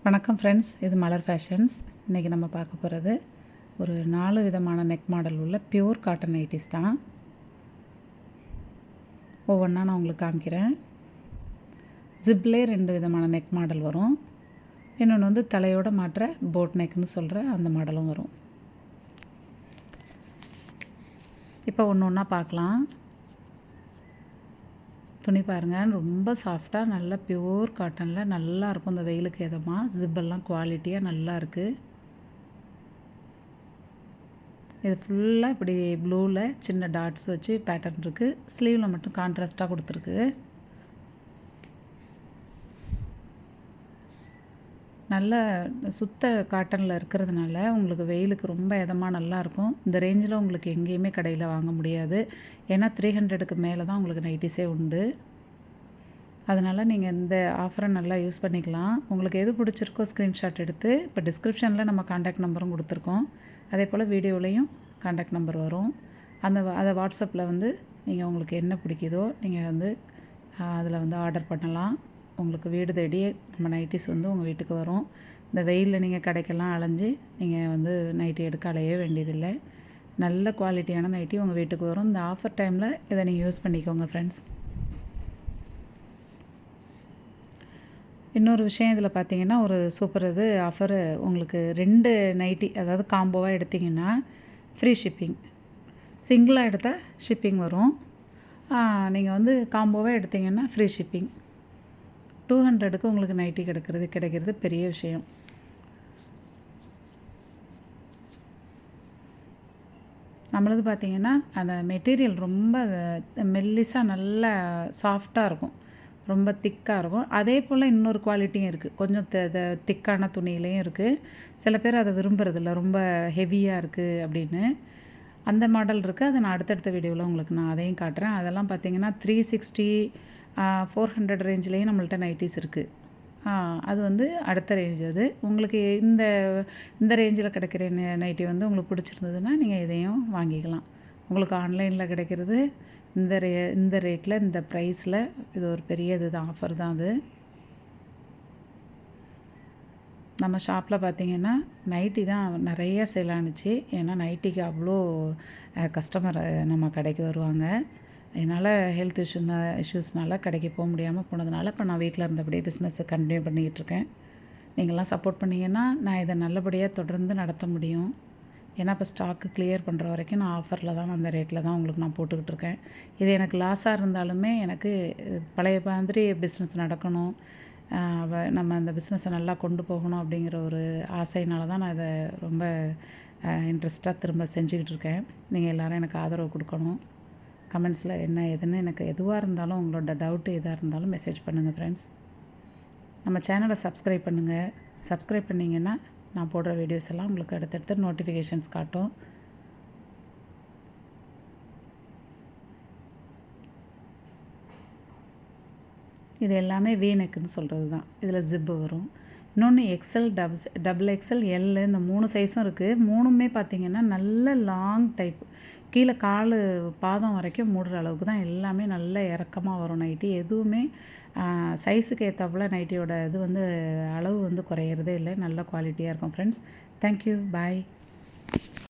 வணக்கம் ஃப்ரெண்ட்ஸ், இது மலர் ஃபேஷன்ஸ். இன்றைக்கி நம்ம பார்க்க போகிறது ஒரு 4 விதமான நெக் மாடல் உள்ள பியூர் காட்டன் நைட்டிஸ் தான். ஒவ்வொன்றா நான் உங்களுக்கு காமிக்கிறேன். ஜிப்லே 2 விதமான நெக் மாடல் வரும். இன்னொன்று வந்து தலையோட மாற்ற போட் நெக்னு சொல்கிற அந்த மாடலும் வரும். இப்போ ஒன்று ஒன்றா பார்க்கலாம். துணி பாருங்கள், ரொம்ப சாஃப்டாக நல்ல பியூர் காட்டனில் நல்லாயிருக்கும். இந்த வெயிலுக்கு எதமாக ஜிப்பெல்லாம் குவாலிட்டியாக நல்லா இருக்குது. இது ஃபுல்லாக இப்படி ப்ளூவில் சின்ன டாட்ஸ் வச்சு பேட்டர்ன் இருக்குது. ஸ்லீவில் மட்டும் கான்ட்ராஸ்ட்டாக கொடுத்துருக்கு. நல்ல சுத்த காட்டனில் இருக்கிறதுனால உங்களுக்கு வெயிலுக்கு ரொம்ப இதமாக நல்லாயிருக்கும். இந்த ரேஞ்சில் உங்களுக்கு எங்கேயுமே கடையில் வாங்க முடியாது. ஏன்னா 300க்கு மேலே தான் உங்களுக்கு நைட்டிஸே உண்டு. அதனால் நீங்கள் இந்த ஆஃபரை நல்லா யூஸ் பண்ணிக்கலாம். உங்களுக்கு எது பிடிச்சிருக்கோ ஸ்க்ரீன்ஷாட் எடுத்து இப்போ டிஸ்கிரிப்ஷனில் நம்ம காண்டாக்ட் நம்பரும் கொடுத்துருக்கோம். அதே போல் வீடியோலையும் காண்டாக்ட் நம்பர் வரும். அதை வாட்ஸ்அப்பில் வந்து நீங்கள் உங்களுக்கு என்ன பிடிக்குதோ நீங்கள் வந்து அதில் வந்து ஆர்டர் பண்ணலாம். உங்களுக்கு வீடு தேடி நம்ம நைட்டிஸ் வந்து உங்கள் வீட்டுக்கு வரும். இந்த வெயிலில் நீங்கள் கடைக்கெல்லாம் அலைஞ்சு நீங்கள் வந்து நைட்டி எடுக்க அலைய வேண்டியதில்லை. நல்ல குவாலிட்டியான நைட்டி உங்கள் வீட்டுக்கு வரும். இந்த ஆஃபர் டைமில் இதை நீங்கள் யூஸ் பண்ணிக்கோங்க ஃப்ரெண்ட்ஸ். இன்னொரு விஷயம் இதில் பார்த்தீங்கன்னா, ஒரு சூப்பர் இது ஆஃபரு உங்களுக்கு 2 நைட்டி அதாவது காம்போவாக எடுத்திங்கன்னா ஃப்ரீ ஷிப்பிங். சிங்கிளாக எடுத்தால் ஷிப்பிங் வரும். நீங்கள் வந்து காம்போவாக எடுத்திங்கன்னா ஃப்ரீ ஷிப்பிங். 200க்கு உங்களுக்கு நைட்டி கிடைக்கிறது பெரிய விஷயம். நம்மளது பார்த்திங்கன்னா அந்த மெட்டீரியல் ரொம்ப மெல்லிஸாக நல்லா சாஃப்டாக இருக்கும், ரொம்ப திக்காக இருக்கும். அதே போல் இன்னொரு குவாலிட்டியும் இருக்குது, கொஞ்சம் திக்கான துணியிலையும் இருக்குது. சில பேர் அதை விரும்புறதில்ல, ரொம்ப ஹெவியாக இருக்குது அப்படின்னு. அந்த மாடல் இருக்குது. அதை நான் அடுத்தடுத்த வீடியோவில் உங்களுக்கு நான் அதையும் காட்டுறேன். அதெல்லாம் பார்த்திங்கன்னா 360 400 ரேஞ்சிலையும் நம்மள்ட்ட நைட்டிஸ் இருக்குது. அது வந்து அடுத்த ரேஞ்ச். அது உங்களுக்கு இந்த ரேஞ்சில் கிடைக்கிற நைட்டி வந்து உங்களுக்கு பிடிச்சிருந்ததுன்னா நீங்கள் இதையும் வாங்கிக்கலாம். உங்களுக்கு ஆன்லைனில் கிடைக்கிறது இந்த ரேட்டில் இந்த ப்ரைஸில் இது ஒரு பெரிய இதுதான், ஆஃபர் தான் அது. நம்ம ஷாப்பில் பார்த்திங்கன்னா நைட்டி தான் நிறைய சேல் ஆணுச்சு. ஏன்னா நைட்டிக்கு அவ்வளோ கஸ்டமர் நம்ம கடைக்கு வருவாங்க. என்னால் ஹெல்த் இஷ்யூஸ்னால கடைக்கு போக முடியாமல் போனதுனால இப்போ நான் வீட்டில் இருந்தபடியே பிஸ்னஸை கண்டினியூ பண்ணிக்கிட்டுருக்கேன். நீங்கள்லாம் சப்போர்ட் பண்ணிங்கன்னா நான் இதை நல்லபடியாக தொடர்ந்து நடத்த முடியும். ஏன்னா இப்போ ஸ்டாக்கு கிளியர் பண்ணுற வரைக்கும் நான் ஆஃபரில் தான் அந்த ரேட்டில் தான் உங்களுக்கு நான் போட்டுக்கிட்டு இருக்கேன். இது எனக்கு லாஸாக இருந்தாலுமே எனக்கு பழைய மாதிரி பிஸ்னஸ் நடக்கணும், நம்ம அந்த பிஸ்னஸை நல்லா கொண்டு போகணும் அப்படிங்கிற ஒரு ஆசையினால தான் நான் இதை ரொம்ப இன்ட்ரெஸ்ட்டாக திரும்ப செஞ்சுக்கிட்டு இருக்கேன். நீங்கள் எல்லோரும் எனக்கு ஆதரவு கொடுக்கணும். கமெண்ட்ஸில் என்ன ஏதுன்னு எனக்கு எதுவாக இருந்தாலும் உங்களோட டவுட்டு எதாக இருந்தாலும் மெசேஜ் பண்ணுங்கள் ஃப்ரெண்ட்ஸ். நம்ம சேனலை சப்ஸ்கிரைப் பண்ணுங்கள். சப்ஸ்கிரைப் பண்ணிங்கன்னா நான் போடுற வீடியோஸ் எல்லாம் உங்களுக்கு அடுத்தடுத்து நோட்டிஃபிகேஷன்ஸ் காட்டும். இது எல்லாமே வீநெக்குன்னு சொல்கிறது தான். இதில் ஜிப்பு வரும். இன்னொன்று எக்ஸல், டபுள் எக்ஸல், எல் இந்த 3 சைஸும் இருக்குது. 3மே பார்த்திங்கன்னா நல்ல லாங் டைப், கீழே பாதம் வரைக்கும் மூடுற அளவுக்கு தான் எல்லாமே நல்ல இறக்கமாக வரும் நைட்டி. எதுவுமே சைஸுக்கு ஏற்றாப்புல நைட்டியோட இது வந்து அளவு வந்து குறையிறதே இல்லை. நல்ல குவாலிட்டியாக இருக்கும் ஃப்ரெண்ட்ஸ். தேங்க்யூ, பாய்.